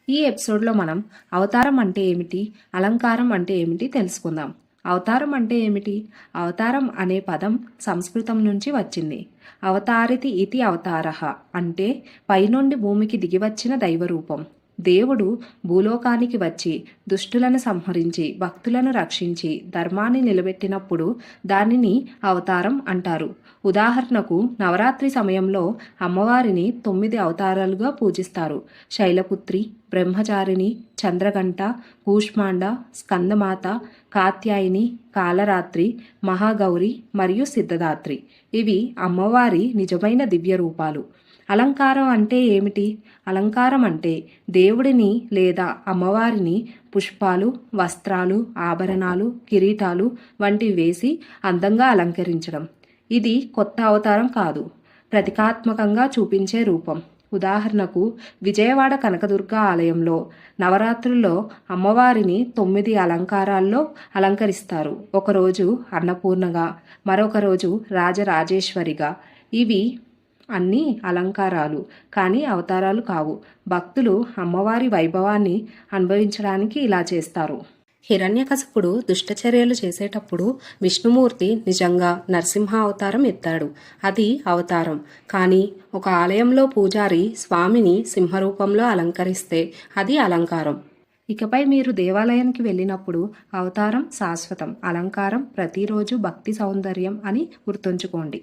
ఈ ఎపిసోడ్లో మనం అవతారం అంటే ఏమిటి, అలంకారం అంటే ఏమిటి తెలుసుకుందాం. అవతారం అంటే ఏమిటి? అవతారం అనే పదం సంస్కృతం నుంచి వచ్చింది. అవతారితి ఇతి అవతారః అంటే పైనుండి భూమికి దిగివచ్చిన దైవరూపం. దేవుడు భూలోకానికి వచ్చి దుష్టులను సంహరించి భక్తులను రక్షించి ధర్మాన్ని నిలబెట్టినప్పుడు దానిని అవతారం అంటారు. ఉదాహరణకు నవరాత్రి సమయంలో అమ్మవారిని 9 అవతారాలుగా పూజిస్తారు. శైలపుత్రి, బ్రహ్మచారిణి, చంద్రఘంట, కూష్మాండ, స్కందమాత, కాత్యాయిని, కాలరాత్రి, మహాగౌరి మరియు సిద్ధదాత్రి. ఇవి అమ్మవారి నిజమైన దివ్య రూపాలు. అలంకారం అంటే ఏమిటి? అలంకారం అంటే దేవుడిని లేదా అమ్మవారిని పుష్పాలు, వస్త్రాలు, ఆభరణాలు, కిరీటాలు వంటివి వేసి అందంగా అలంకరించడం. ఇది కొత్త అవతారం కాదు, ప్రతీకాత్మకంగా చూపించే రూపం. ఉదాహరణకు విజయవాడ కనకదుర్గ ఆలయంలో నవరాత్రుల్లో అమ్మవారిని 9 అలంకారాల్లో అలంకరిస్తారు. ఒకరోజు అన్నపూర్ణగా, మరొక రోజు రాజరాజేశ్వరిగా. ఇవి అన్నీ అలంకారాలు కానీ అవతారాలు కావు. భక్తులు అమ్మవారి వైభవాన్ని అనుభవించడానికి ఇలా చేస్తారు. హిరణ్యకశిపుడు దుష్టచర్యలు చేసేటప్పుడు విష్ణుమూర్తి నిజంగా నరసింహ అవతారం ఎత్తాడు. అది అవతారం. కానీ ఒక ఆలయంలో పూజారి స్వామిని సింహరూపంలో అలంకరిస్తే అది అలంకారం. ఇకపై మీరు దేవాలయానికి వెళ్ళినప్పుడు అవతారం శాశ్వతం, అలంకారం ప్రతిరోజు భక్తి సౌందర్యం అని గుర్తుంచుకోండి.